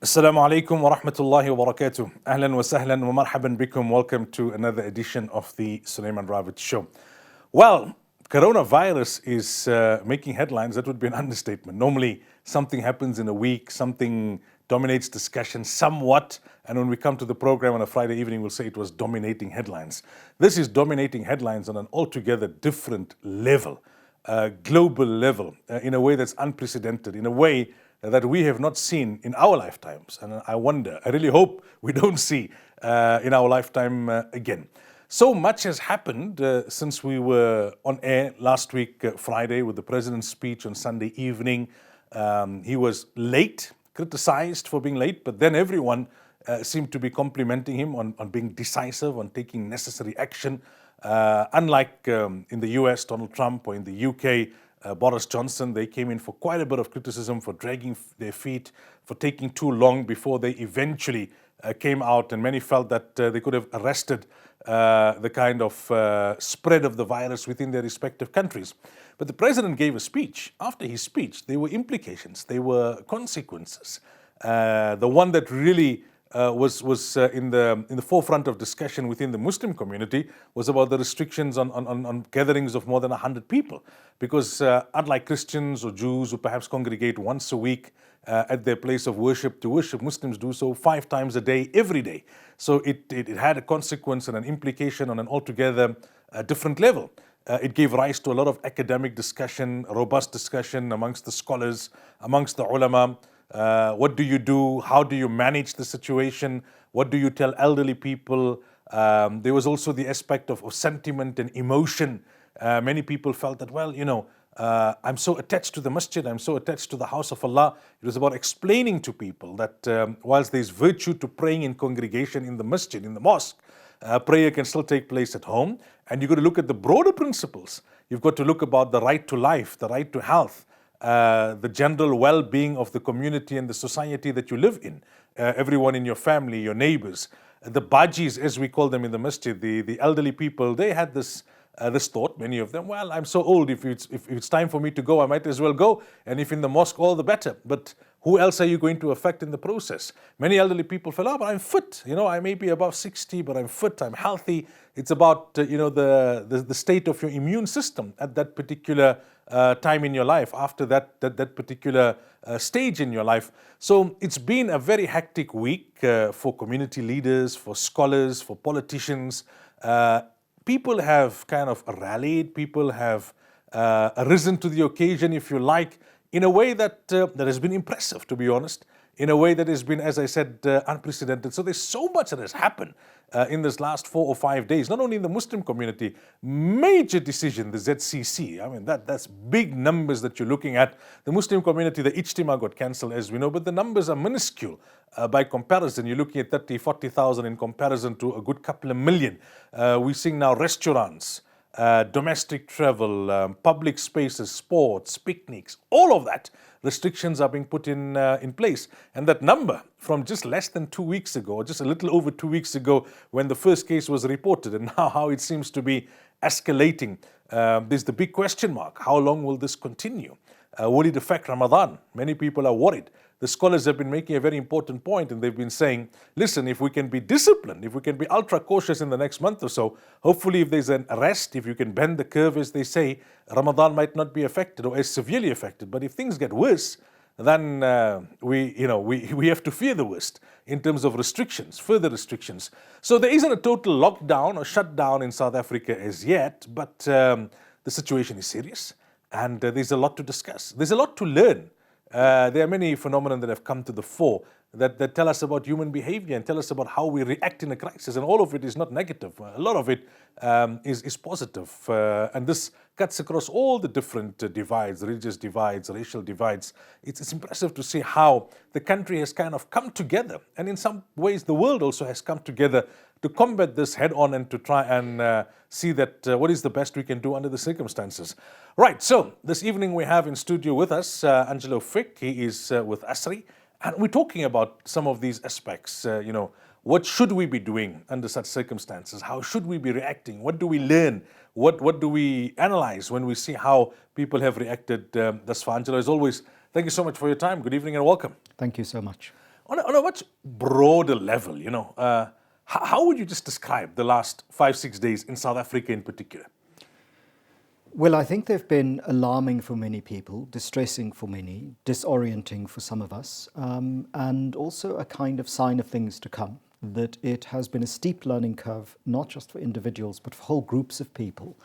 Assalamu alaikum wa rahmatullahi wa barakatuh. Ahlan wa sahlan wa marhaban bikum. Welcome to another edition of the Sulaimaan Ravat show. Well, coronavirus is making headlines. That would be an understatement. Normally, something happens in a week, something dominates discussion somewhat, and when we come to the program on a Friday evening, we'll say it was dominating headlines. This is dominating headlines on an altogether different level, global level, in a way that's unprecedented, in a way that we have not seen in our lifetimes. And I wonder, I really hope we don't see in our lifetime again. So much has happened since we were on air last week, Friday, with the president's speech on Sunday evening. He was late, criticized for being late, but then everyone seemed to be complimenting him on being decisive, on taking necessary action. Unlike in the US, Donald Trump, or in the UK, Boris Johnson, they came in for quite a bit of criticism for dragging their feet, for taking too long before they eventually came out, and many felt that they could have arrested the kind of spread of the virus within their respective countries. But the president gave a speech. After his speech, there were implications, there were consequences. The one that really was in the forefront of discussion within the Muslim community was about the restrictions on gatherings of more than 100 people. Because unlike Christians or Jews who perhaps congregate once a week at their place of worship to worship, Muslims do so 5 times a day, every day. So it had a consequence and an implication on an altogether different level. It gave rise to a lot of academic discussion, robust discussion amongst the scholars, amongst the ulama. What do you do? How do you manage the situation? What do you tell elderly people? There was also the aspect of sentiment and emotion. Many people felt that, well, I'm so attached to the masjid, I'm so attached to the house of Allah. It was about explaining to people that whilst there's virtue to praying in congregation in the masjid, in the mosque, prayer can still take place at home. And you've got to look at the broader principles. You've got to look about the right to life, the right to health, the general well-being of the community and the society that you live in, everyone in your family, your neighbors. The bajis, as we call them in the masjid, the elderly people, they had this thought, many of them, well, I'm so old, if it's time for me to go, I might as well go, and if in the mosque, all the better. But who else are you going to affect in the process? Many elderly people feel, but I'm fit, I may be above 60, but I'm fit, I'm healthy. It's about, the state of your immune system at that particular time in your life, after that particular stage in your life. So it's been a very hectic week for community leaders, for scholars, for politicians. People have kind of rallied, people have risen to the occasion, if you like, in a way that has been impressive, to be honest, in a way that has been, as I said, unprecedented. So there's so much that has happened in this last 4 or 5 days, not only in the Muslim community, major decision, the ZCC. I mean, that's big numbers that you're looking at. The Muslim community, the Ijtima got cancelled, as we know, but the numbers are minuscule by comparison. You're looking at 30, 40,000 in comparison to a good couple of million. We're seeing now restaurants, domestic travel, public spaces, sports, picnics, all of that. Restrictions are being put in place. And that number from just less than 2 weeks ago, or just a little over 2 weeks ago, when the first case was reported, and now how it seems to be escalating, there's the big question mark. How long will this continue? Will it affect Ramadan? Many people are worried. The scholars have been making a very important point, and they've been saying, listen, if we can be disciplined, if we can be ultra cautious in the next month or so, hopefully if there's an arrest, if you can bend the curve, as they say, Ramadan might not be affected or as severely affected. But if things get worse, then we have to fear the worst in terms of restrictions, further restrictions. So there isn't a total lockdown or shutdown in South Africa as yet, but the situation is serious, and there's a lot to discuss. There's a lot to learn. There are many phenomena that have come to the fore that tell us about human behavior and tell us about how we react in a crisis. And all of it is not negative. A lot of it is positive. And this cuts across all the different divides, religious divides, racial divides. It's impressive to see how the country has kind of come together. And in some ways, the world also has come together to combat this head on and to try and see that what is the best we can do under the circumstances. Right, so this evening we have in studio with us Angelo Flick. He is with ASRI, and we're talking about some of these aspects. What should we be doing under such circumstances? How should we be reacting? What do we learn? What do we analyze when we see how people have reacted thus far? Angelo, as always, thank you so much for your time. Good evening and welcome. Thank you so much. On a much broader level, how would you just describe the last 5, 6 days in South Africa in particular? Well, I think they've been alarming for many people, distressing for many, disorienting for some of us, and also a kind of sign of things to come. That it has been a steep learning curve, not just for individuals, but for whole groups of people,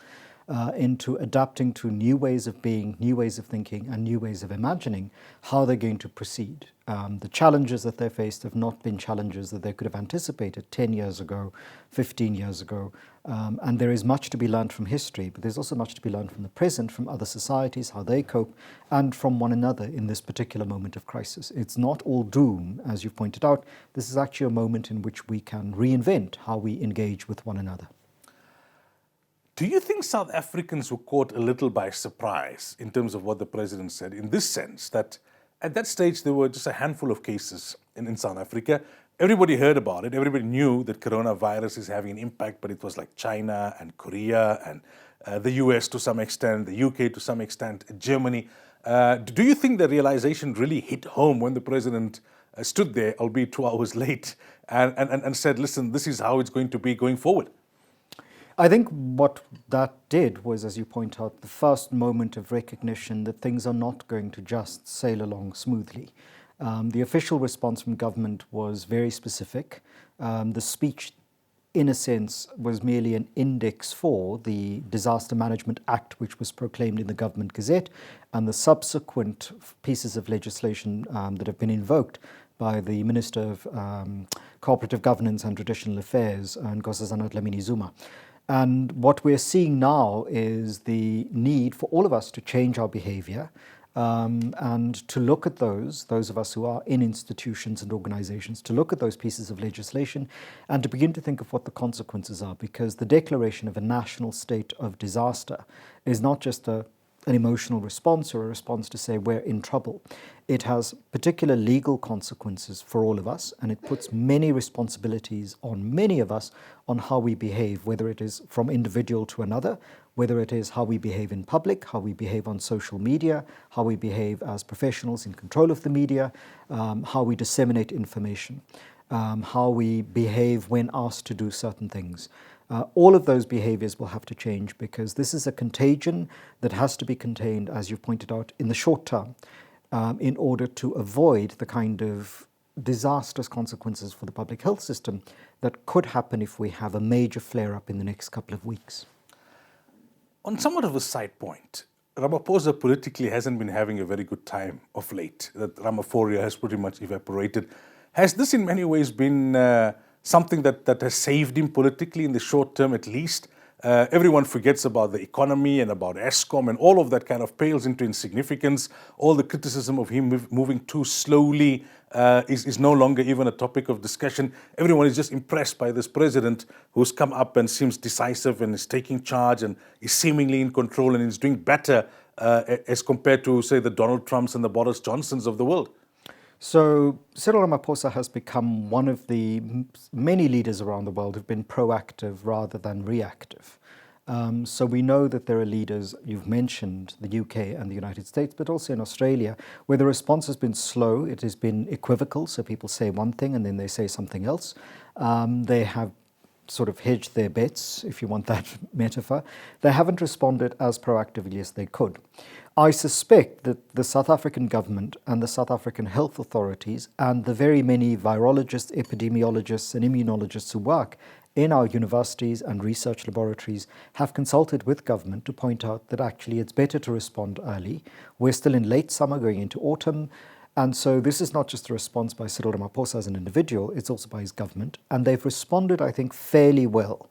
into adapting to new ways of being, new ways of thinking, and new ways of imagining how they're going to proceed. The challenges that they faced have not been challenges that they could have anticipated 10 years ago, 15 years ago. And there is much to be learned from history, but there's also much to be learned from the present, from other societies, how they cope, and from one another in this particular moment of crisis. It's not all doom, as you've pointed out. This is actually a moment in which we can reinvent how we engage with one another. Do you think South Africans were caught a little by surprise in terms of what the president said, in this sense that at that stage there were just a handful of cases in South Africa? Everybody heard about it. Everybody knew that coronavirus is having an impact, but it was like China and Korea and the US to some extent, the UK to some extent, Germany. Do you think the realization really hit home when the president stood there, albeit 2 hours late, and said, listen, this is how it's going to be going forward? I think what that did was, as you point out, the first moment of recognition that things are not going to just sail along smoothly. The official response from government was very specific. The speech, in a sense, was merely an index for the Disaster Management Act, which was proclaimed in the Government Gazette, and the subsequent pieces of legislation that have been invoked by the Minister of Cooperative Governance and Traditional Affairs, Nkosazana Dlamini Zuma. And what we're seeing now is the need for all of us to change our behavior and to look at those of us who are in institutions and organizations, to look at those pieces of legislation and to begin to think of what the consequences are, because the declaration of a national state of disaster is not just an emotional response or a response to say we're in trouble. It has particular legal consequences for all of us, and it puts many responsibilities on many of us on how we behave, whether it is from individual to another, whether it is how we behave in public, how we behave on social media, how we behave as professionals in control of the media, how we disseminate information, how we behave when asked to do certain things. All of those behaviors will have to change, because this is a contagion that has to be contained, as you've pointed out, in the short term, in order to avoid the kind of disastrous consequences for the public health system that could happen if we have a major flare-up in the next couple of weeks. On somewhat of a side point, Ramaphosa politically hasn't been having a very good time of late. That Ramaphoria has pretty much evaporated. Has this in many ways been something that has saved him politically in the short term at least? Everyone forgets about the economy and about Eskom, and all of that kind of pales into insignificance. All the criticism of him moving too slowly is no longer even a topic of discussion. Everyone is just impressed by this president who's come up and seems decisive and is taking charge and is seemingly in control and is doing better as compared to, say, the Donald Trumps and the Boris Johnsons of the world. So Cyril Ramaphosa has become one of the many leaders around the world who've been proactive rather than reactive. So we know that there are leaders, you've mentioned the UK and the United States, but also in Australia, where the response has been slow, it has been equivocal, so people say one thing and then they say something else. They have sort of hedged their bets, if you want that metaphor. They haven't responded as proactively as they could. I suspect that the South African government and the South African health authorities and the very many virologists, epidemiologists and immunologists who work in our universities and research laboratories have consulted with government to point out that actually it's better to respond early. We're still in late summer going into autumn. And so this is not just a response by Cyril Ramaphosa as an individual, it's also by his government. And they've responded, I think, fairly well.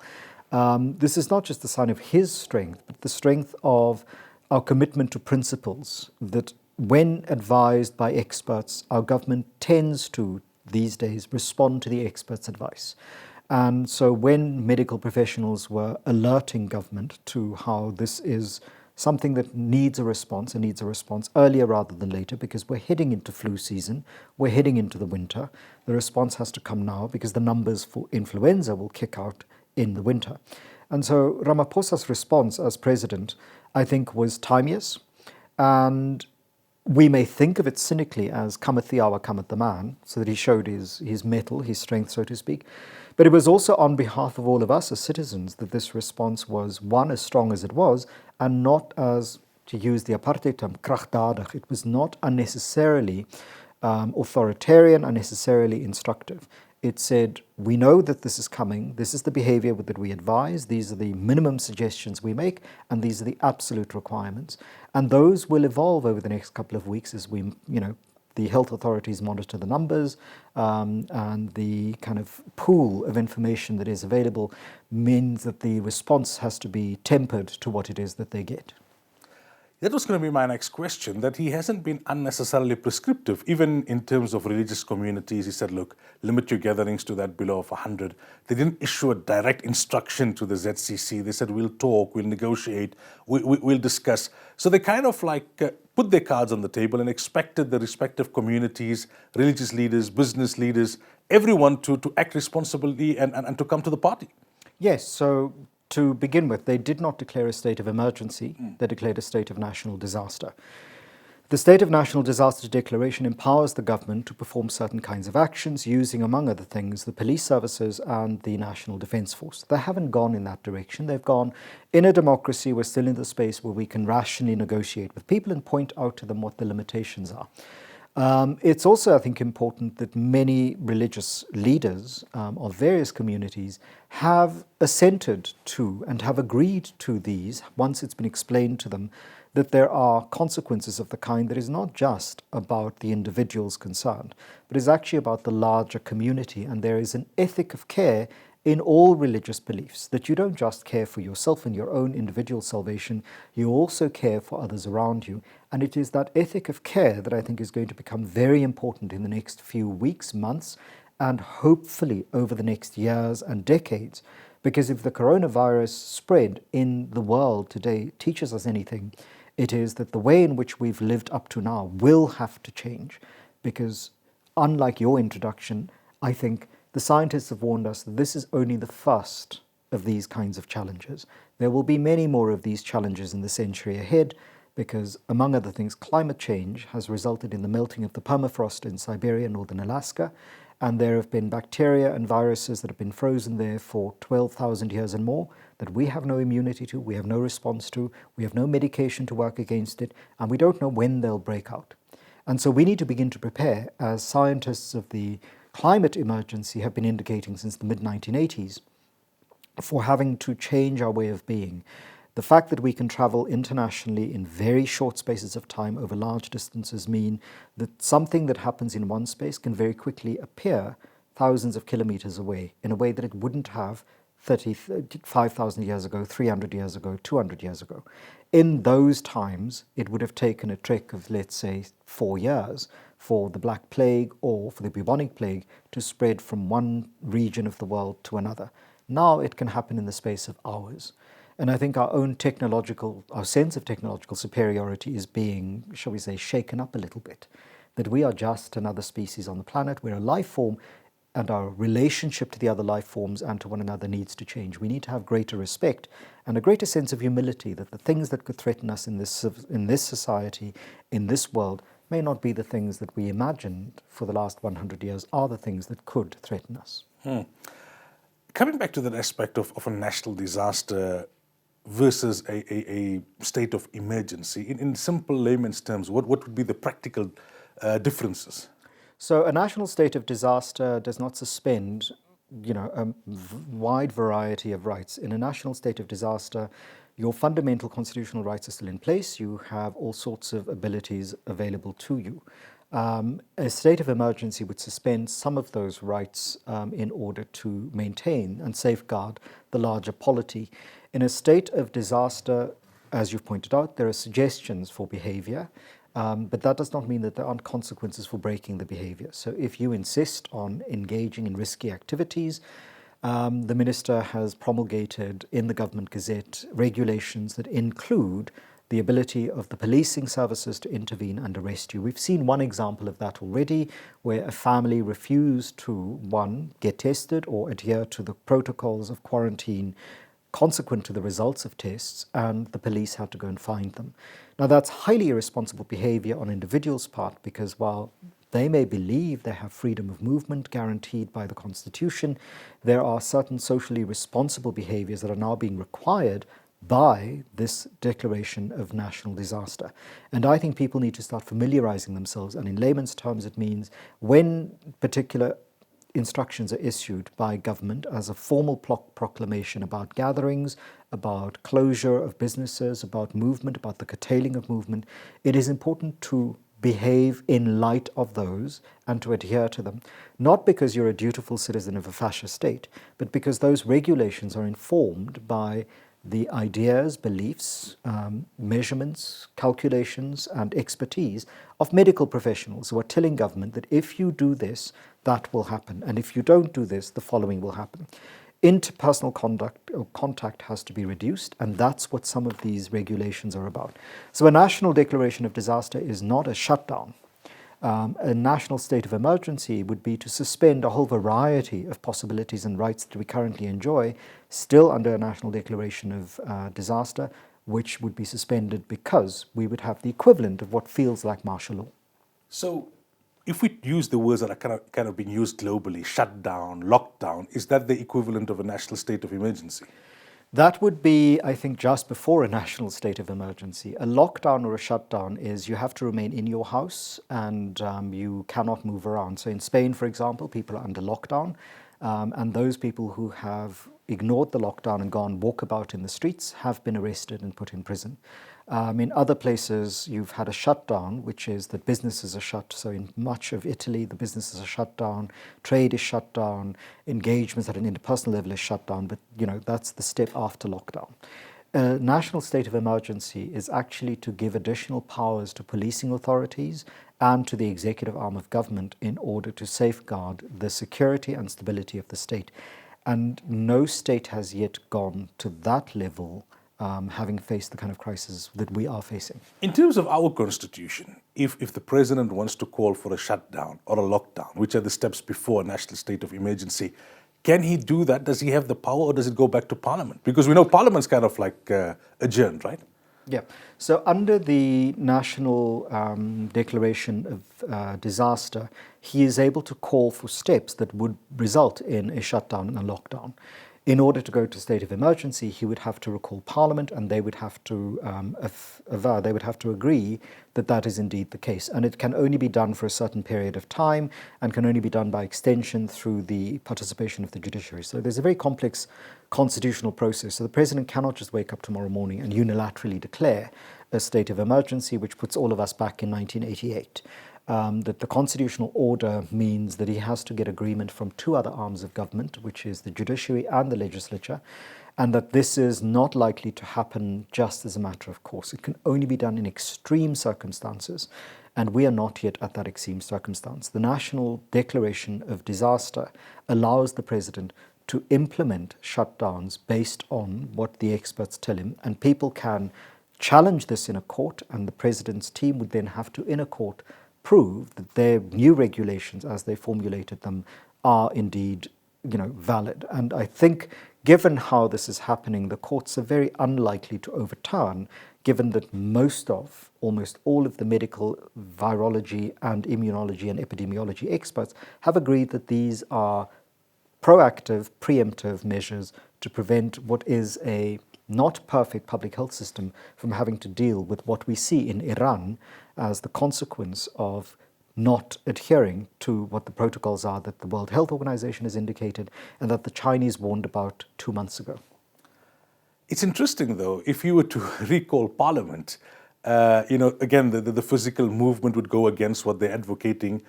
This is not just the sign of his strength, but the strength of our commitment to principles that, when advised by experts, our government tends to, these days, respond to the experts' advice. And so when medical professionals were alerting government to how this is something that needs a response, and needs a response earlier rather than later, because we're heading into flu season, we're heading into the winter, the response has to come now because the numbers for influenza will kick out in the winter. And so Ramaphosa's response as president, I think, was timeous, and We may think of it cynically as cometh the hour, cometh the man, so that he showed his mettle, his strength, so to speak. But it was also on behalf of all of us as citizens that this response was, one, as strong as it was, and not as, to use the apartheid term, kragdadig. It was not unnecessarily authoritarian, unnecessarily instructive. It said, we know that this is coming, this is the behavior that we advise, these are the minimum suggestions we make, and these are the absolute requirements. And those will evolve over the next couple of weeks as we, the health authorities monitor the numbers, and the kind of pool of information that is available means that the response has to be tempered to what it is that they get. That was going to be my next question, that he hasn't been unnecessarily prescriptive, even in terms of religious communities. He said, look, limit your gatherings to that below of 100. They didn't issue a direct instruction to the ZCC. They said, we'll talk, we'll negotiate, we'll discuss. So they kind of like put their cards on the table and expected the respective communities, religious leaders, business leaders, everyone to act responsibly and to come to the party. Yes, so to begin with, they did not declare a state of emergency, they declared a state of national disaster. The State of National Disaster Declaration empowers the government to perform certain kinds of actions using, among other things, the police services and the National Defence Force. They haven't gone in that direction. They've gone, in a democracy, we're still in the space where we can rationally negotiate with people and point out to them what the limitations are. It's also, I think, important that many religious leaders of various communities have assented to and have agreed to these, once it's been explained to them, that there are consequences of the kind that is not just about the individuals concerned, but is actually about the larger community. And there is an ethic of care in all religious beliefs, that you don't just care for yourself and your own individual salvation, you also care for others around you. And it is that ethic of care that I think is going to become very important in the next few weeks, months, and hopefully over the next years and decades. Because if the coronavirus spread in the world today teaches us anything, it is that the way in which we've lived up to now will have to change. Because unlike your introduction, I think the scientists have warned us that this is only the first of these kinds of challenges. There will be many more of these challenges in the century ahead because, among other things, climate change has resulted in the melting of the permafrost in Siberia and northern Alaska, and there have been bacteria and viruses that have been frozen there for 12,000 years and more that we have no immunity to, we have no response to, we have no medication to work against it, and we don't know when they'll break out. And so we need to begin to prepare, as scientists of the climate emergency have been indicating since the mid-1980s, for having to change our way of being. The fact that we can travel internationally in very short spaces of time over large distances mean that something that happens in one space can very quickly appear thousands of kilometers away in a way that it wouldn't have 5,000 years ago, 300 years ago, 200 years ago. In those times, it would have taken a trek of, let's say, 4 years for the Black Plague or for the bubonic plague to spread from one region of the world to another. Now it can happen in the space of hours. And I think our sense of technological superiority is being, shall we say, shaken up a little bit. That we are just another species on the planet, we're a life form, and our relationship to the other life forms and to one another needs to change. We need to have greater respect and a greater sense of humility that the things that could threaten us in this society, in this world, may not be the things that we imagined for the last 100 years are the things that could threaten us. Coming back to that aspect of a national disaster versus a state of emergency, in simple layman's terms, what would be the practical differences? So a national state of disaster does not suspend, a wide variety of rights. In a national state of disaster, your fundamental constitutional rights are still in place. You have all sorts of abilities available to you. A state of emergency would suspend some of those rights in order to maintain and safeguard the larger polity. In a state of disaster, as you've pointed out, there are suggestions for behavior. But that does not mean that there aren't consequences for breaking the behavior. So if you insist on engaging in risky activities, the minister has promulgated in the Government Gazette regulations that include the ability of the policing services to intervene and arrest you. We've seen one example of that already, where a family refused to, one, get tested or adhere to the protocols of quarantine consequent to the results of tests, and the police had to go and find them. Now, that's highly irresponsible behavior on individuals' part, because while they may believe they have freedom of movement guaranteed by the Constitution, there are certain socially responsible behaviors that are now being required by this declaration of national disaster. And I think people need to start familiarizing themselves, and in layman's terms it means when particular instructions are issued by government as a formal proclamation about gatherings, about closure of businesses, about movement, about the curtailing of movement, it is important to behave in light of those and to adhere to them. Not because you're a dutiful citizen of a fascist state, but because those regulations are informed by the ideas, beliefs, measurements, calculations, and expertise of medical professionals who are telling government that if you do this, that will happen, and if you don't do this, the following will happen. Interpersonal contact has to be reduced, and that's what some of these regulations are about. So a national declaration of disaster is not a shutdown. A national state of emergency would be to suspend a whole variety of possibilities and rights that we currently enjoy, still under a national declaration of disaster, which would be suspended because we would have the equivalent of what feels like martial law. So if we use the words that are kind of being used globally, shutdown, lockdown, is that the equivalent of a national state of emergency? That would be, I think, just before a national state of emergency. A lockdown or a shutdown is you have to remain in your house and you cannot move around. So in Spain, for example, people are under lockdown, and those people who have ignored the lockdown and gone walkabout in the streets have been arrested and put in prison. In other places, you've had a shutdown, which is that businesses are shut. So in much of Italy, the businesses are shut down, trade is shut down, engagements at an interpersonal level is shut down, but that's the step after lockdown. A national state of emergency is actually to give additional powers to policing authorities and to the executive arm of government in order to safeguard the security and stability of the state. And no state has yet gone to that level, having faced the kind of crisis that we are facing. In terms of our constitution, if the president wants to call for a shutdown or a lockdown, which are the steps before a national state of emergency, can he do that? Does he have the power, or does it go back to parliament? Because we know parliament's kind of like adjourned, right? Yeah. So under the national declaration of disaster, he is able to call for steps that would result in a shutdown and a lockdown. In order to go to state of emergency, he would have to recall Parliament, and they would have to they would have to agree that that is indeed the case. And it can only be done for a certain period of time and can only be done by extension through the participation of the judiciary. So there's a very complex constitutional process. So the president cannot just wake up tomorrow morning and unilaterally declare a state of emergency, which puts all of us back in 1988. That the constitutional order means that he has to get agreement from two other arms of government, which is the judiciary and the legislature, and that this is not likely to happen just as a matter of course. It can only be done in extreme circumstances, and we are not yet at that extreme circumstance. The National Declaration of Disaster allows the president to implement shutdowns based on what the experts tell him, and people can challenge this in a court, and the president's team would then have to, in a court, prove that their new regulations as they formulated them are indeed valid. And I think given how this is happening, the courts are very unlikely to overturn, given that almost all of the medical, virology and immunology and epidemiology experts have agreed that these are proactive, preemptive measures to prevent what is a not perfect public health system from having to deal with what we see in Iran as the consequence of not adhering to what the protocols are that the World Health Organization has indicated and that the Chinese warned about 2 months ago. It's interesting, though, if you were to recall Parliament, again, the physical movement would go against what they're advocating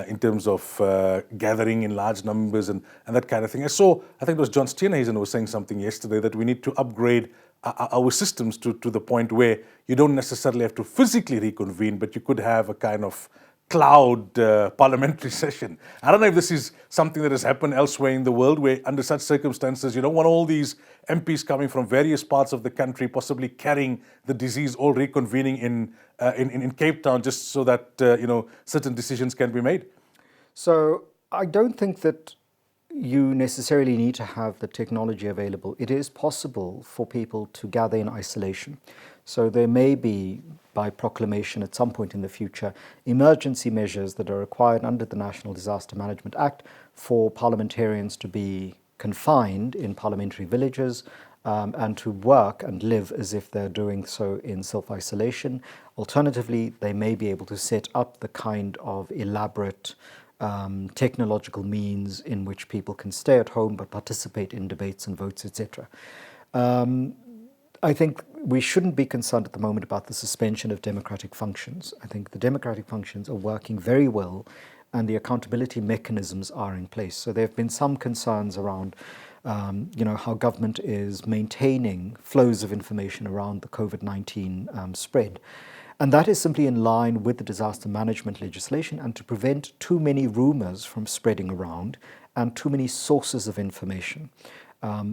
in terms of gathering in large numbers and that kind of thing. I think it was John Steenhuisen was saying something yesterday that we need to upgrade our systems to the point where you don't necessarily have to physically reconvene, but you could have a kind of cloud parliamentary session. I don't know if this is something that has happened elsewhere in the world, where under such circumstances you don't want all these MPs coming from various parts of the country, possibly carrying the disease, all reconvening in Cape Town, just so that certain decisions can be made. So I don't think that you necessarily need to have the technology available. It is possible for people to gather in isolation. So there may be, by proclamation at some point in the future, emergency measures that are required under the National Disaster Management Act for parliamentarians to be confined in parliamentary villages and to work and live as if they're doing so in self-isolation. Alternatively, they may be able to set up the kind of elaborate technological means in which people can stay at home but participate in debates and votes, etc. I think we shouldn't be concerned at the moment about the suspension of democratic functions. I think the democratic functions are working very well and the accountability mechanisms are in place. So there have been some concerns around how government is maintaining flows of information around the COVID-19 spread. And that is simply in line with the disaster management legislation and to prevent too many rumors from spreading around and too many sources of information.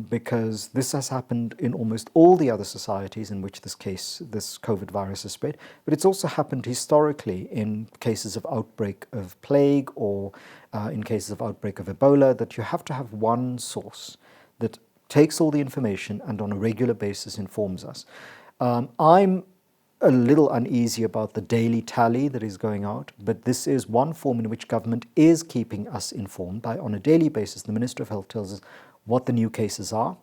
Because this has happened in almost all the other societies in which this COVID virus has spread, but it's also happened historically in cases of outbreak of plague or in cases of outbreak of Ebola, that you have to have one source that takes all the information and on a regular basis informs us. I'm a little uneasy about the daily tally that is going out, but this is one form in which government is keeping us informed. On a daily basis, the Minister of Health tells us what the new cases are,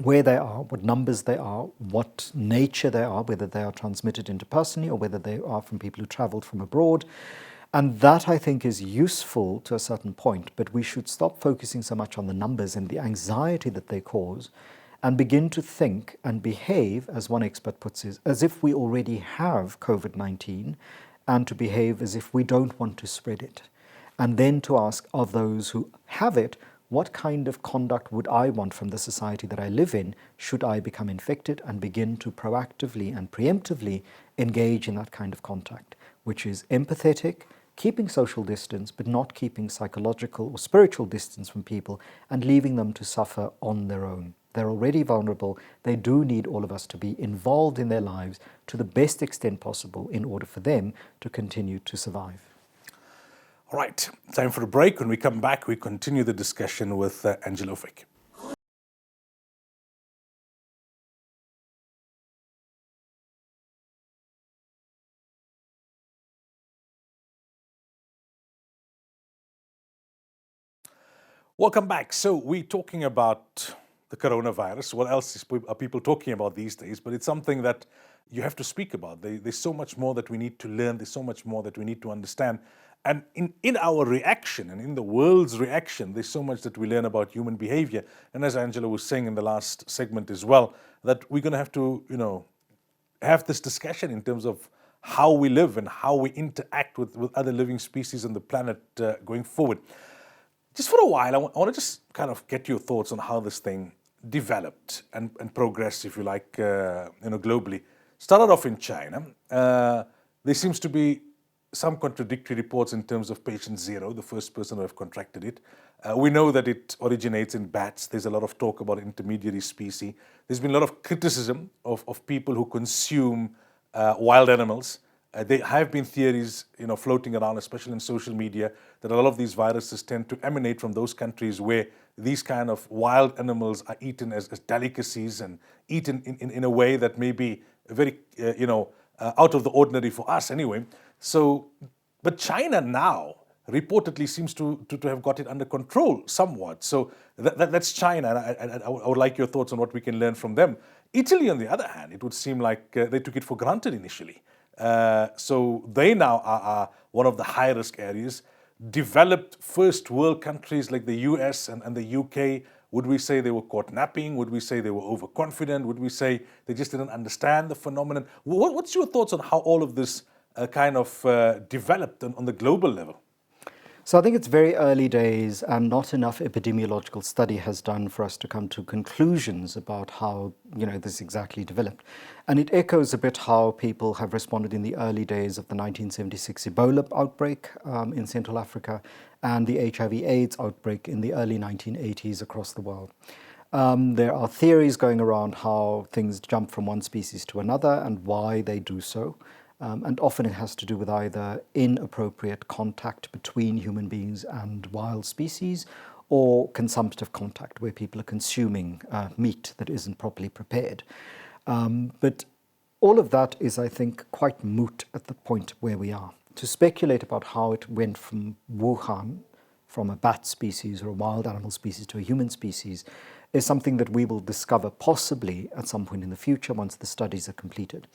where they are, what numbers they are, what nature they are, whether they are transmitted interpersonally or whether they are from people who travelled from abroad. And that, I think, is useful to a certain point, but we should stop focusing so much on the numbers and the anxiety that they cause and begin to think and behave, as one expert puts it, as if we already have COVID-19 and to behave as if we don't want to spread it. And then to ask of those who have it, what kind of conduct would I want from the society that I live in should I become infected, and begin to proactively and preemptively engage in that kind of contact, which is empathetic, keeping social distance, but not keeping psychological or spiritual distance from people and leaving them to suffer on their own. They're already vulnerable. They do need all of us to be involved in their lives to the best extent possible in order for them to continue to survive. All right, time for a break. When we come back, we continue the discussion with Angelo Flick. Welcome back. So we're talking about the coronavirus. What else are people talking about these days? But it's something that you have to speak about. There's so much more that we need to learn. There's so much more that we need to understand. And in our reaction and in the world's reaction, there's so much that we learn about human behavior. And as Angelo was saying in the last segment as well, that we're going to have to, have this discussion in terms of how we live and how we interact with other living species on the planet going forward. Just for a while, I want to just kind of get your thoughts on how this thing developed and progressed, if you like, globally. Started off in China. There seems to be some contradictory reports in terms of patient zero, the first person to have contracted it. We know that it originates in bats. There's a lot of talk about intermediary species. There's been a lot of criticism of people who consume wild animals. There have been theories, floating around, especially in social media, that a lot of these viruses tend to emanate from those countries where these kind of wild animals are eaten as delicacies and eaten in a way that may be very, out of the ordinary for us anyway. So, but China now reportedly seems to have got it under control somewhat. So that's China, and I would like your thoughts on what we can learn from them. Italy, on the other hand, it would seem like they took it for granted initially. So they now are one of the high-risk areas. Developed first world countries like the US and the UK, would we say they were caught napping? Would we say they were overconfident? Would we say they just didn't understand the phenomenon? What's your thoughts on how all of this kind of developed on the global level? So I think it's very early days and not enough epidemiological study has done for us to come to conclusions about how this exactly developed. And it echoes a bit how people have responded in the early days of the 1976 Ebola outbreak in Central Africa and the HIV/AIDS outbreak in the early 1980s across the world. There are theories going around how things jump from one species to another and why they do so. And often it has to do with either inappropriate contact between human beings and wild species, or consumptive contact, where people are consuming meat that isn't properly prepared. But all of that is, I think, quite moot at the point where we are. To speculate about how it went from Wuhan, from a bat species or a wild animal species to a human species, is something that we will discover possibly at some point in the future once the studies are completed.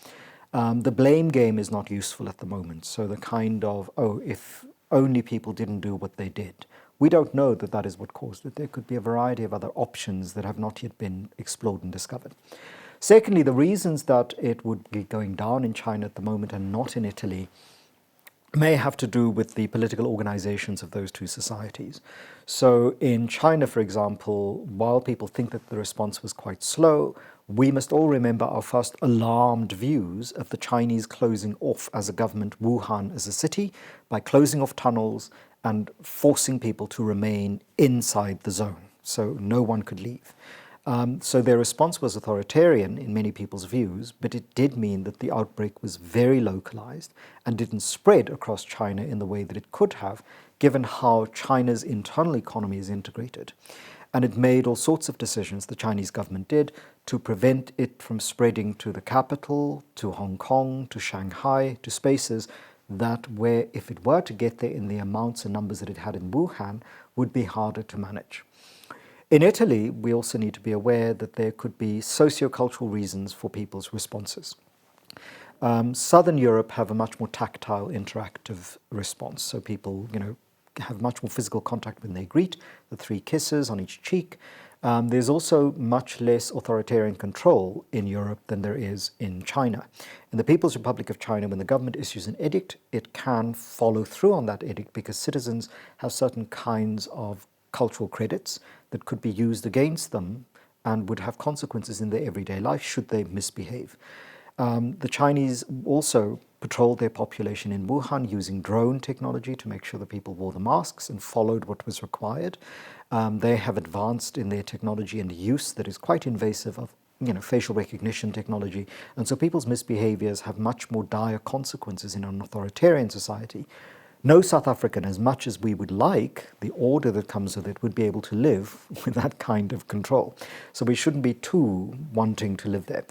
The blame game is not useful at the moment. So the kind of, oh, if only people didn't do what they did. We don't know that that is what caused it. There could be a variety of other options that have not yet been explored and discovered. Secondly, the reasons that it would be going down in China at the moment and not in Italy may have to do with the political organizations of those two societies. So in China, for example, while people think that the response was quite slow, we must all remember our first alarmed views of the Chinese closing off as a government Wuhan as a city by closing off tunnels and forcing people to remain inside the zone, so no one could leave. So their response was authoritarian in many people's views, but it did mean that the outbreak was very localized and didn't spread across China in the way that it could have, given how China's internal economy is integrated. And it made all sorts of decisions, the Chinese government did, to prevent it from spreading to the capital, to Hong Kong, to Shanghai, to spaces that where, if it were to get there in the amounts and numbers that it had in Wuhan, would be harder to manage. In Italy, we also need to be aware that there could be sociocultural reasons for people's responses. Southern Europe have a much more tactile, interactive response. So people, have much more physical contact when they greet, the 3 kisses on each cheek. There's also much less authoritarian control in Europe than there is in China. In the People's Republic of China, when the government issues an edict, it can follow through on that edict because citizens have certain kinds of cultural credits that could be used against them and would have consequences in their everyday life should they misbehave. The Chinese also patrolled their population in Wuhan using drone technology to make sure that people wore the masks and followed what was required. They have advanced in their technology and use that is quite invasive of facial recognition technology. And so people's misbehaviors have much more dire consequences in an authoritarian society. No South African, as much as we would like, the order that comes with it would be able to live with that kind of control. So we shouldn't be too wanting to live there.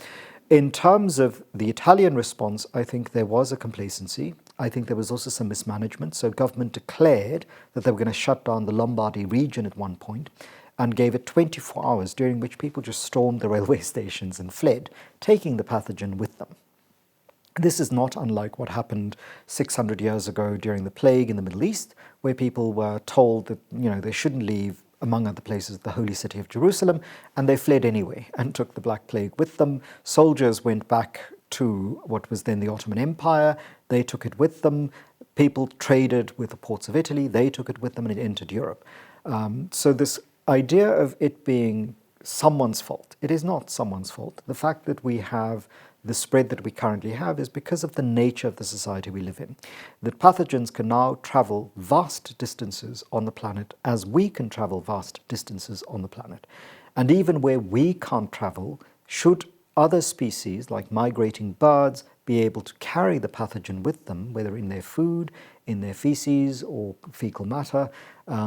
In terms of the Italian response, I think there was a complacency. I think there was also some mismanagement. So government declared that they were going to shut down the Lombardy region at one point and gave it 24 hours, during which people just stormed the railway stations and fled, taking the pathogen with them. This is not unlike what happened 600 years ago during the plague in the Middle East, where people were told that they shouldn't leave, among other places, the holy city of Jerusalem, and they fled anyway and took the Black Plague with them. Soldiers went back to what was then the Ottoman Empire. They took it with them. People traded with the ports of Italy. They took it with them, and it entered Europe. So this idea of it being someone's fault, it is not someone's fault. The fact that we have the spread that we currently have is because of the nature of the society we live in. That pathogens can now travel vast distances on the planet as we can travel vast distances on the planet. And even where we can't travel, should other species, like migrating birds, be able to carry the pathogen with them, whether in their food, in their feces or fecal matter,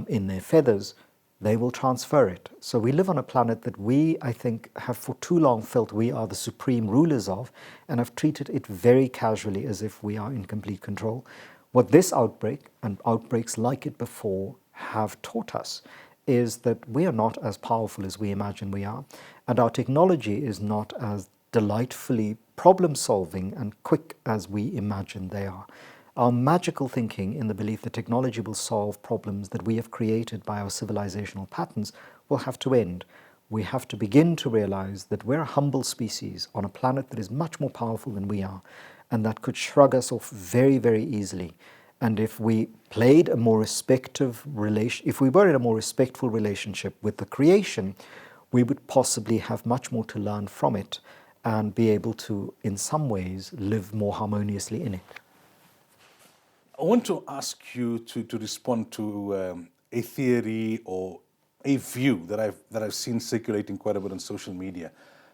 in their feathers, they will transfer it. So we live on a planet that we, I think, have for too long felt we are the supreme rulers of and have treated it very casually as if we are in complete control. What this outbreak and outbreaks like it before have taught us is that we are not as powerful as we imagine we are, and our technology is not as delightfully problem-solving and quick as we imagine they are. Our magical thinking in the belief that technology will solve problems that we have created by our civilizational patterns will have to end. We have to begin to realize that we're a humble species on a planet that is much more powerful than we are, and that could shrug us off very, very easily. And if we played a more if we were in a more respectful relationship with the creation, we would possibly have much more to learn from it and be able to, in some ways, live more harmoniously in it. I want to ask you to respond to a theory or a view that I've seen circulating quite a bit on social media.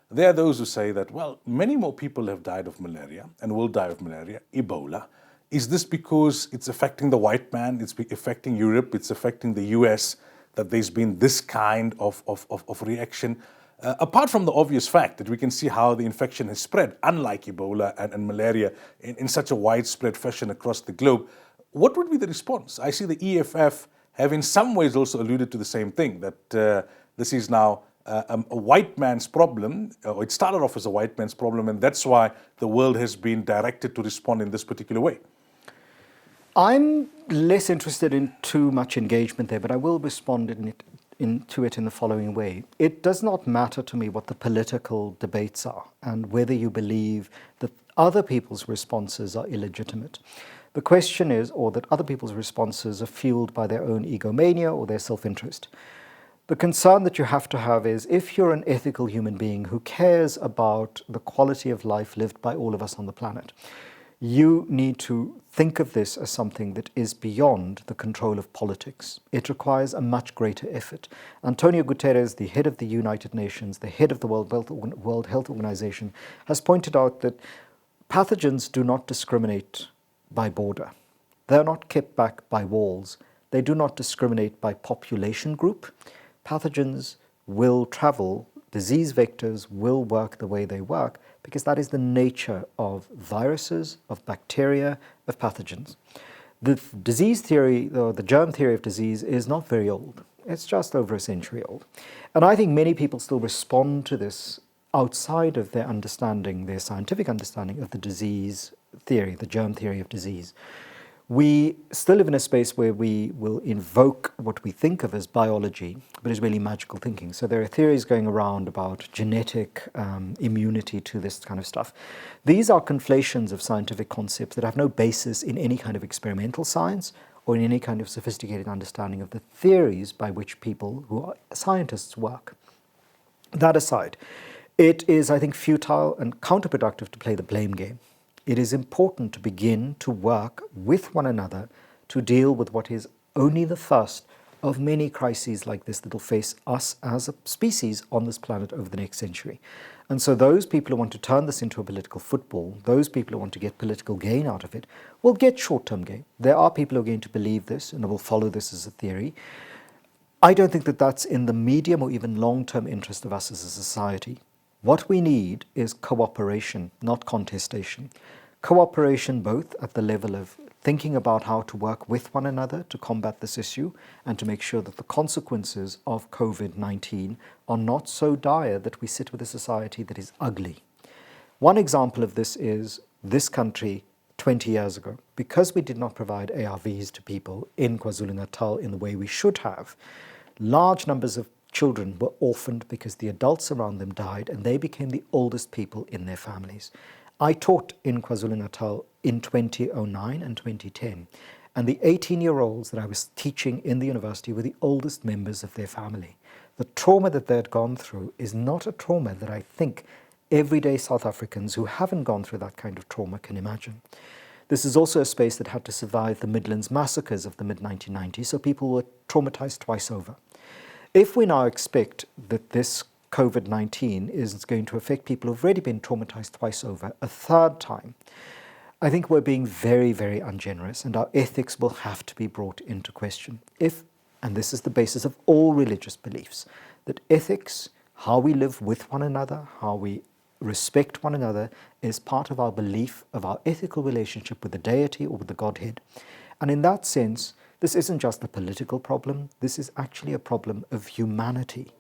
There are those who say that, well, many more people have died of malaria and will die of malaria, Ebola. Is this because it's affecting the white man, it's affecting Europe, it's affecting the US, that there's been this kind of reaction, apart from the obvious fact that we can see how the infection has spread, unlike Ebola and malaria, in such a widespread fashion across the globe? What would be the response? I see the EFF have in some ways also alluded to the same thing, that this is now a white man's problem, or it started off as a white man's problem, and that's why the world has been directed to respond in this particular way. I'm less interested in too much engagement there, but I will respond to it in the following way. It does not matter to me what the political debates are and whether you believe that other people's responses are illegitimate. The question is, or that other people's responses are fueled by their own egomania or their self-interest. The concern that you have to have is, if you're an ethical human being who cares about the quality of life lived by all of us on the planet, you need to think of this as something that is beyond the control of politics. It requires a much greater effort. Antonio Guterres, the head of the United Nations, the head of the World Health Organization, has pointed out that pathogens do not discriminate by border. They're not kept back by walls. They do not discriminate by population group. Pathogens will travel, disease vectors will work the way they work, because that is the nature of viruses, of bacteria, of pathogens. The disease theory, or the germ theory of disease, is not very old. It's just over a century old. And I think many people still respond to this outside of their understanding, their scientific understanding of the disease theory, the germ theory of disease. We still live in a space where we will invoke what we think of as biology, but is really magical thinking. So there are theories going around about genetic immunity to this kind of stuff. These are conflations of scientific concepts that have no basis in any kind of experimental science or in any kind of sophisticated understanding of the theories by which people who are scientists work. That aside, it is, I think, futile and counterproductive to play the blame game. It is important to begin to work with one another to deal with what is only the first of many crises like this that will face us as a species on this planet over the next century. And so those people who want to turn this into a political football, those people who want to get political gain out of it, will get short-term gain. There are people who are going to believe this and will follow this as a theory. I don't think that that's in the medium or even long-term interest of us as a society. What we need is cooperation, not contestation. Cooperation both at the level of thinking about how to work with one another to combat this issue and to make sure that the consequences of COVID-19 are not so dire that we sit with a society that is ugly. One example of this is this country 20 years ago. Because we did not provide ARVs to people in KwaZulu-Natal in the way we should have, large numbers of children were orphaned because the adults around them died and they became the oldest people in their families. I taught in KwaZulu-Natal in 2009 and 2010, and the 18-year-olds that I was teaching in the university were the oldest members of their family. The trauma that they had gone through is not a trauma that I think everyday South Africans who haven't gone through that kind of trauma can imagine. This is also a space that had to survive the Midlands massacres of the mid-1990s, so people were traumatized twice over. If we now expect that this COVID-19 is going to affect people who've already been traumatized twice over a third time, I think we're being very, very ungenerous, and our ethics will have to be brought into question. And this is the basis of all religious beliefs, that ethics, how we live with one another, how we respect one another, is part of our belief of our ethical relationship with the deity or with the Godhead. And in that sense, this isn't just a political problem, this is actually a problem of humanity.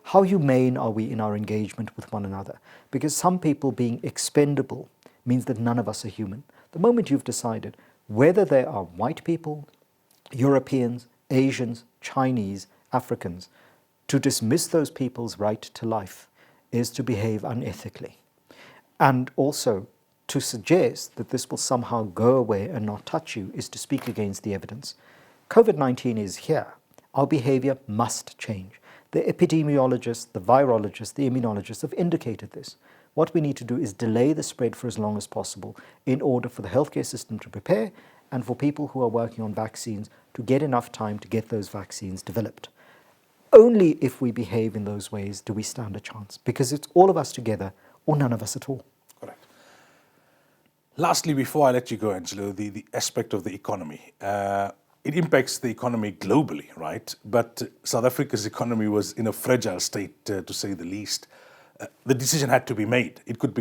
How humane are we in our engagement with one another? Because some people being expendable means that none of us are human. The moment you've decided whether they are white people, Europeans, Asians, Chinese, Africans, to dismiss those people's right to life is to behave unethically. And also to suggest that this will somehow go away and not touch you is to speak against the evidence. COVID-19 is here. Our behavior must change. The epidemiologists, the virologists, the immunologists have indicated this. What we need to do is delay the spread for as long as possible in order for the healthcare system to prepare and for people who are working on vaccines to get enough time to get those vaccines developed. Only if we behave in those ways do we stand a chance, because it's all of us together or none of us at all. Correct. Lastly, before I let you go, Angelo, the aspect of the economy. it impacts the economy globally, right? But South Africa's economy was in a fragile state, to say the least. The decision had to be made. It would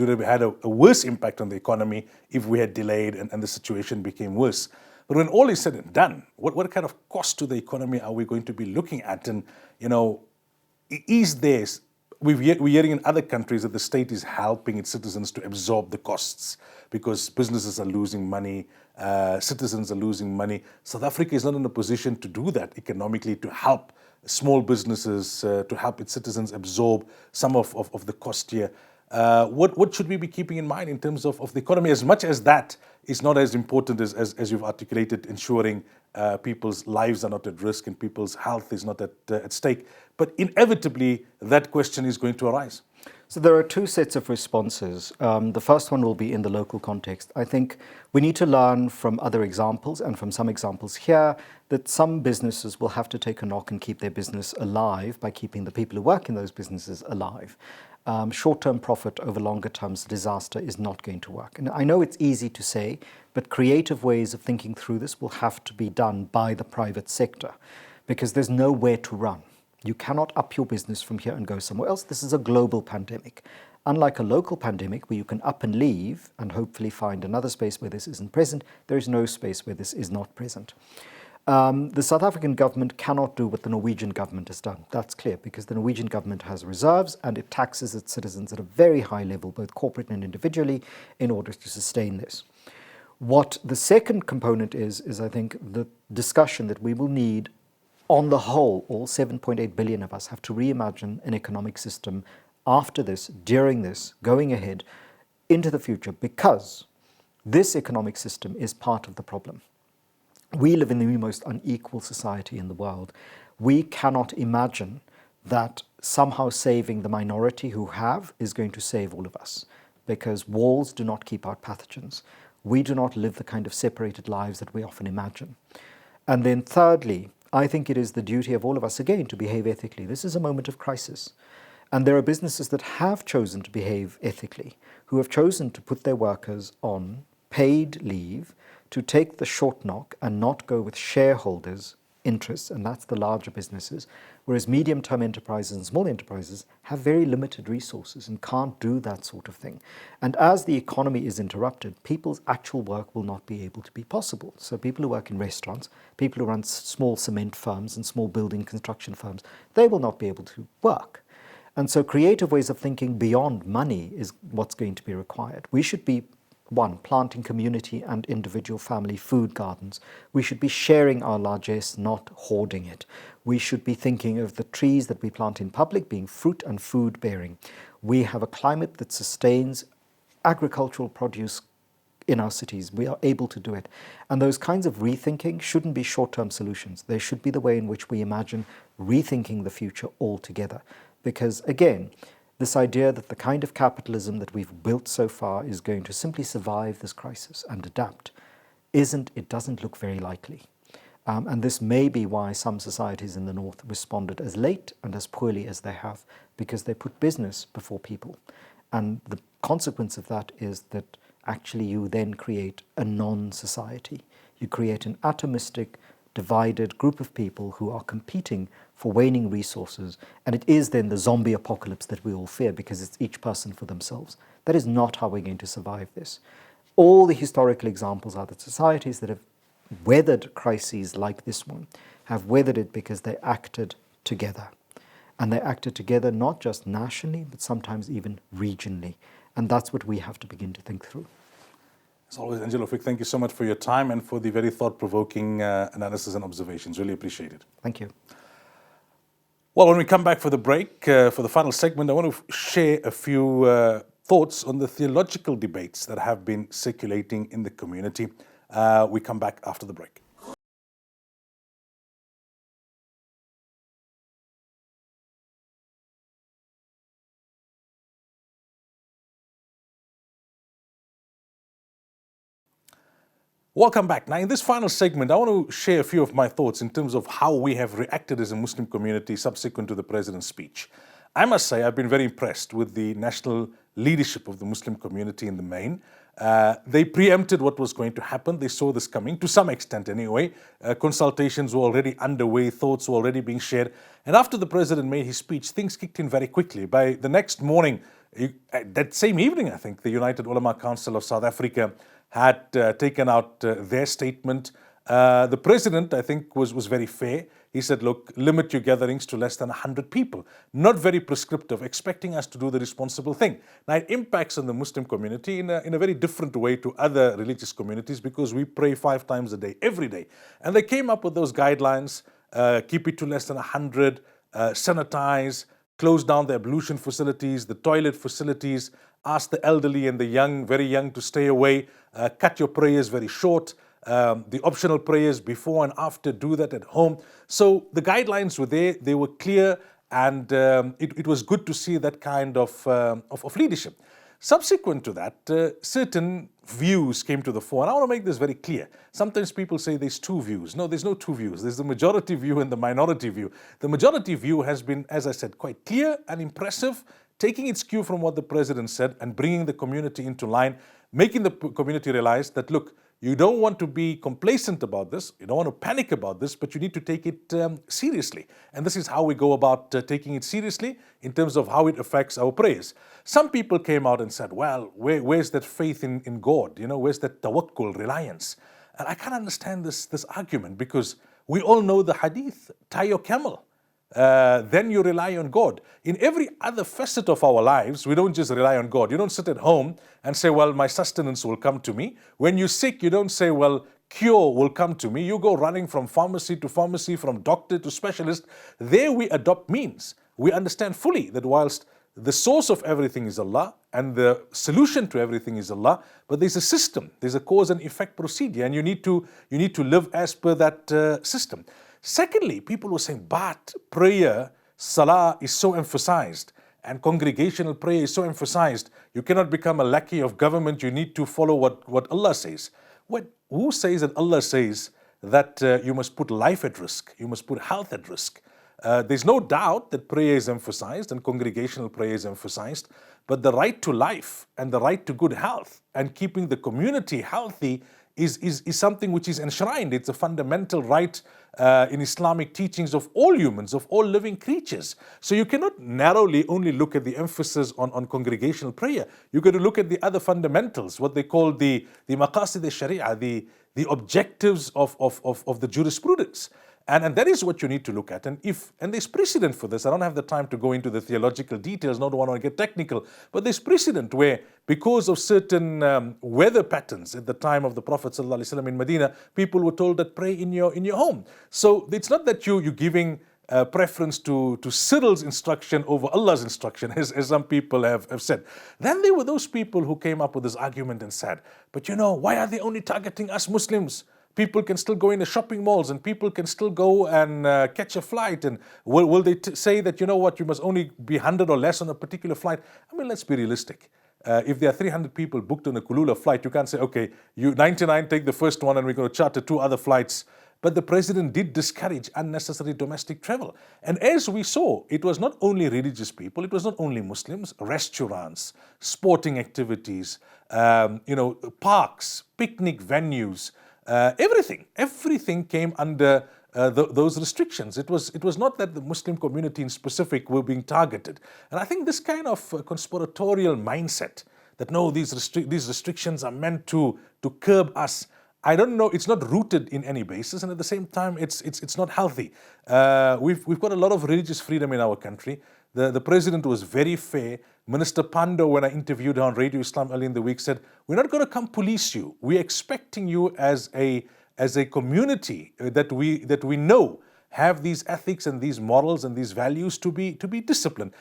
have had a worse impact on the economy if we had delayed and the situation became worse. But when all is said and done, what kind of cost to the economy are we going to be looking at? And, is there, we're hearing in other countries that the state is helping its citizens to absorb the costs because businesses are losing money, citizens are losing money. South Africa is not in a position to do that economically, to help small businesses, to help its citizens absorb some of the cost here. What should we be keeping in mind in terms of the economy, as much as that is not as important as you've articulated, ensuring people's lives are not at risk and people's health is not at stake. But inevitably, that question is going to arise. So there are two sets of responses. The first one will be in the local context. I think we need to learn from other examples and from some examples here that some businesses will have to take a knock and keep their business alive by keeping the people who work in those businesses alive. Short-term profit over longer term disaster is not going to work. And I know it's easy to say, but creative ways of thinking through this will have to be done by the private sector because there's nowhere to run. You cannot up your business from here and go somewhere else. This is a global pandemic. Unlike a local pandemic where you can up and leave and hopefully find another space where this isn't present, there is no space where this is not present. The South African government cannot do what the Norwegian government has done. That's clear, because the Norwegian government has reserves and it taxes its citizens at a very high level, both corporate and individually, in order to sustain this. What the second component is I think the discussion that we will need on the whole, all 7.8 billion of us have to reimagine an economic system after this, during this, going ahead into the future, because this economic system is part of the problem. We live in the most unequal society in the world. We cannot imagine that somehow saving the minority who have is going to save all of us, because walls do not keep out pathogens. We do not live the kind of separated lives that we often imagine. And then thirdly, I think it is the duty of all of us, again, to behave ethically. This is a moment of crisis. And there are businesses that have chosen to behave ethically, who have chosen to put their workers on paid leave, to take the short knock and not go with shareholders' interests, and that's the larger businesses, whereas medium-term enterprises and small enterprises have very limited resources and can't do that sort of thing. And as the economy is interrupted, people's actual work will not be able to be possible. So people who work in restaurants, people who run small cement firms and small building construction firms, they will not be able to work. And so creative ways of thinking beyond money is what's going to be required. We should be planting community and individual family food gardens. We should be sharing our largesse, not hoarding it. We should be thinking of the trees that we plant in public being fruit and food bearing. We have a climate that sustains agricultural produce in our cities. We are able to do it. And those kinds of rethinking shouldn't be short-term solutions. They should be the way in which we imagine rethinking the future altogether. Because again, this idea that the kind of capitalism that we've built so far is going to simply survive this crisis and adapt it doesn't look very likely. And this may be why some societies in the North responded as late and as poorly as they have, because they put business before people. And the consequence of that is that actually you then create a non-society. You create an atomistic, divided group of people who are competing for waning resources, and it is then the zombie apocalypse that we all fear, because it's each person for themselves. That is not how we're going to survive this. All the historical examples are that societies that have weathered crises like this one have weathered it because they acted together. And they acted together not just nationally, but sometimes even regionally. And that's what we have to begin to think through. As always, Angelo Flick, thank you so much for your time and for the very thought-provoking analysis and observations. Really appreciate it. Thank you. Well, when we come back for the break, for the final segment, I want to share a few thoughts on the theological debates that have been circulating in the community. We come back after the break. Welcome back. Now, in this final segment, I want to share a few of my thoughts in terms of how we have reacted as a Muslim community subsequent to the president's speech. I must say I've been very impressed with the national leadership of the Muslim community in the main. They preempted what was going to happen. They saw this coming, to some extent anyway. Consultations were already underway, thoughts were already being shared. And after the president made his speech, things kicked in very quickly. By the next morning, that same evening, I think, the United Ulama Council of South Africa had taken out their statement. The president, I think, was very fair. He said, look, limit your gatherings to less than 100 people. Not very prescriptive, expecting us to do the responsible thing. Now, it impacts on the Muslim community in a very different way to other religious communities because we pray 5 times a day, every day. And they came up with those guidelines, keep it to less than 100, sanitize, close down the ablution facilities, the toilet facilities, ask the elderly and the young, very young, to stay away, cut your prayers very short. The optional prayers before and after, do that at home. So the guidelines were there, they were clear, and it was good to see that kind of leadership. Subsequent to that, certain views came to the fore, and I want to make this very clear. Sometimes people say there's 2 views. No, there's no 2 views. There's the majority view and the minority view. The majority view has been, as I said, quite clear and impressive, taking its cue from what the president said and bringing the community into line, making the community realize that, look, you don't want to be complacent about this, you don't want to panic about this, but you need to take it seriously. And this is how we go about taking it seriously in terms of how it affects our prayers. Some people came out and said, well, where's that faith in God? You know, where's that tawakkul, reliance? And I can't understand this argument because we all know the hadith, tie your camel. Then you rely on God. In every other facet of our lives, we don't just rely on God. You don't sit at home and say, well, my sustenance will come to me. When you're sick, you don't say, well, cure will come to me. You go running from pharmacy to pharmacy, from doctor to specialist. There we adopt means. We understand fully that whilst the source of everything is Allah and the solution to everything is Allah, but there's a system, there's a cause and effect procedure, and you need to live as per that system. Secondly, people were saying, but prayer, salah is so emphasized and congregational prayer is so emphasized. You cannot become a lackey of government. You need to follow what Allah says. Who says that Allah says that you must put life at risk? You must put health at risk. There's no doubt that prayer is emphasized and congregational prayer is emphasized, but the right to life and the right to good health and keeping the community healthy is something which is enshrined. It's a fundamental right in Islamic teachings of all humans, of all living creatures. So you cannot narrowly only look at the emphasis on congregational prayer. You've got to look at the other fundamentals, what they call the maqasid al-sharia, the objectives of the jurisprudence. And that is what you need to look at. And there's precedent for this. I don't have the time to go into the theological details, nor do I want to get technical, but there's precedent where, because of certain weather patterns at the time of the Prophet ﷺ in Medina, people were told that pray in your home. So it's not that you're giving preference to Cyril's instruction over Allah's instruction, as some people have said. Then there were those people who came up with this argument and said, but why are they only targeting us Muslims? People can still go in the shopping malls and people can still go and catch a flight. And will they say that, you must only be 100 or less on a particular flight? I mean, let's be realistic. If there are 300 people booked on a Kulula flight, you can't say, okay, you 99 take the first one and we're going to charter 2 other flights. But the president did discourage unnecessary domestic travel. And as we saw, it was not only religious people, it was not only Muslims, restaurants, sporting activities, parks, picnic venues, everything came under those restrictions. It was not that the Muslim community in specific were being targeted. And I think this kind of conspiratorial mindset that no, these restrictions are meant to curb us, I don't know, it's not rooted in any basis, and at the same time, it's not healthy. We've got a lot of religious freedom in our country. The president was very fair. Minister Pando, when I interviewed her on Radio Islam early in the week, said, we're not going to come police you. We're expecting you as a community that we know have these ethics and these morals and these values to be disciplined.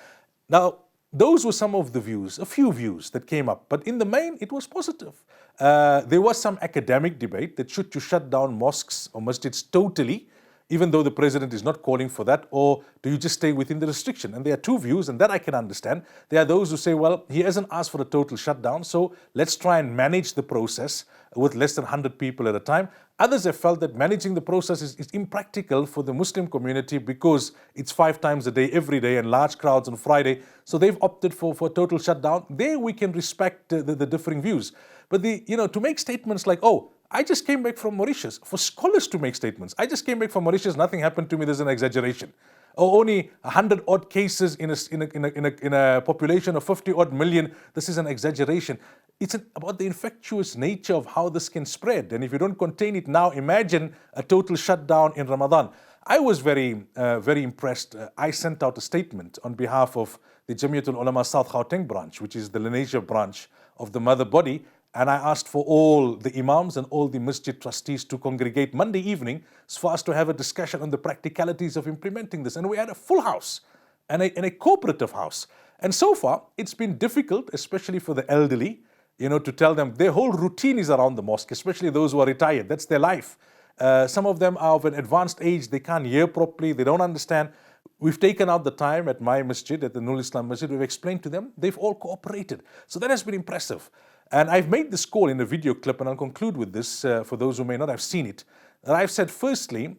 Now, those were some of the views, a few views that came up, but in the main, it was positive. There was some academic debate that should you shut down mosques or masjids totally. even though the president is not calling for that, or do you just stay within the restriction? And there are two views, and that I can understand. There are those who say, well, he hasn't asked for a total shutdown, so let's try and manage the process with less than 100 people at a time. Others have felt that managing the process is impractical for the Muslim community because it's 5 times a day, every day, and large crowds on Friday. So they've opted for a total shutdown. There we can respect the differing views. But to make statements like, oh, I just came back from Mauritius. For scholars to make statements, I just came back from Mauritius, nothing happened to me, there's an exaggeration. Or only 100 odd cases in a population of 50 odd million, this is an exaggeration. It's about the infectious nature of how this can spread. And if you don't contain it now, imagine a total shutdown in Ramadan. I was very impressed. I sent out a statement on behalf of the Jamiatul Ulama South Gauteng branch, which is the Lenasia branch of the mother body. And I asked for all the imams and all the masjid trustees to congregate Monday evening for us to have a discussion on the practicalities of implementing this. And we had a full house and a cooperative house. And so far, it's been difficult, especially for the elderly, to tell them their whole routine is around the mosque, especially those who are retired. That's their life. Some of them are of an advanced age. They can't hear properly. They don't understand. We've taken out the time at my masjid, at the Nurul Islam Masjid. We've explained to them. They've all cooperated. So that has been impressive. And I've made this call in a video clip, and I'll conclude with this for those who may not have seen it. And I've said, firstly,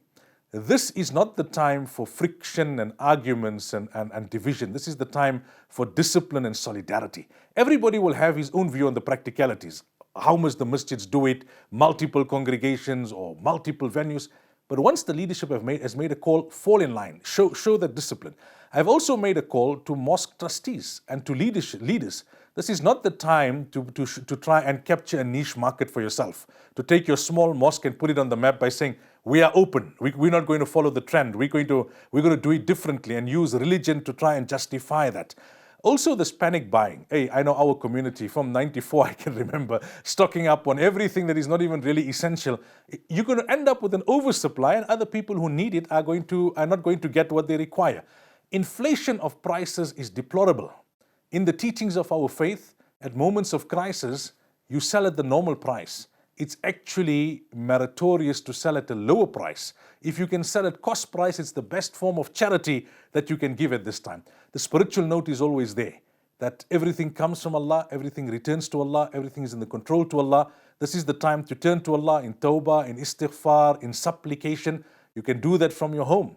this is not the time for friction and arguments and division. This is the time for discipline and solidarity. Everybody will have his own view on the practicalities. How must the masjids do it? Multiple congregations or multiple venues. But once the leadership has made a call, fall in line, show that discipline. I've also made a call to mosque trustees and to leaders. This is not the time to try and capture a niche market for yourself, to take your small mosque and put it on the map by saying, we are open, we're not going to follow the trend, we're going to do it differently and use religion to try and justify that. Also, this panic buying. Hey, I know our community from 94, I can remember, stocking up on everything that is not even really essential. You're going to end up with an oversupply, and other people who need it are not going to get what they require. Inflation of prices is deplorable. In the teachings of our faith, at moments of crisis, you sell at the normal price. It's actually meritorious to sell at a lower price. If you can sell at cost price, it's the best form of charity that you can give at this time. The spiritual note is always there, that everything comes from Allah, everything returns to Allah, everything is in the control to Allah. This is the time to turn to Allah in tawbah, in istighfar, in supplication. You can do that from your home.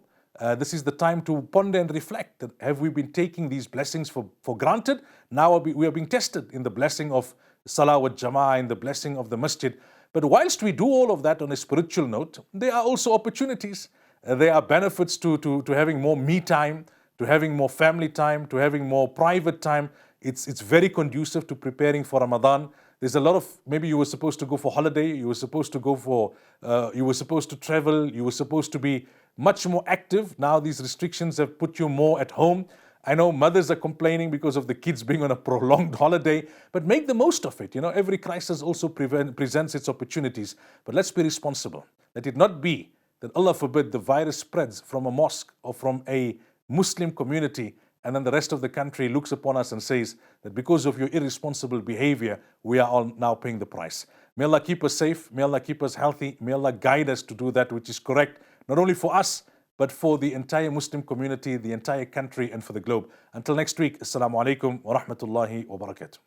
This is the time to ponder and reflect. Have we been taking these blessings for granted? Now we are being tested in the blessing of Salah wa Jama'ah, in the blessing of the masjid. But whilst we do all of that on a spiritual note, there are also opportunities. There are benefits to having more me time, to having more family time, to having more private time. It's very conducive to preparing for Ramadan. There's a lot of, maybe you were supposed to go for holiday, you were supposed to travel, you were supposed to be much more active. Now these restrictions have put you more at home. I know mothers are complaining because of the kids being on a prolonged holiday, but make the most of it. Every crisis also presents its opportunities. But let's be responsible. Let it not be that, Allah forbid, the virus spreads from a mosque or from a Muslim community, and then the rest of the country looks upon us and says that because of your irresponsible behavior, we are all now paying the price. May Allah keep us safe. May Allah keep us healthy. May Allah guide us to do that which is correct, not only for us, but for the entire Muslim community, the entire country, and for the globe. Until next week, Assalamu alaikum wa rahmatullahi wa barakatuh.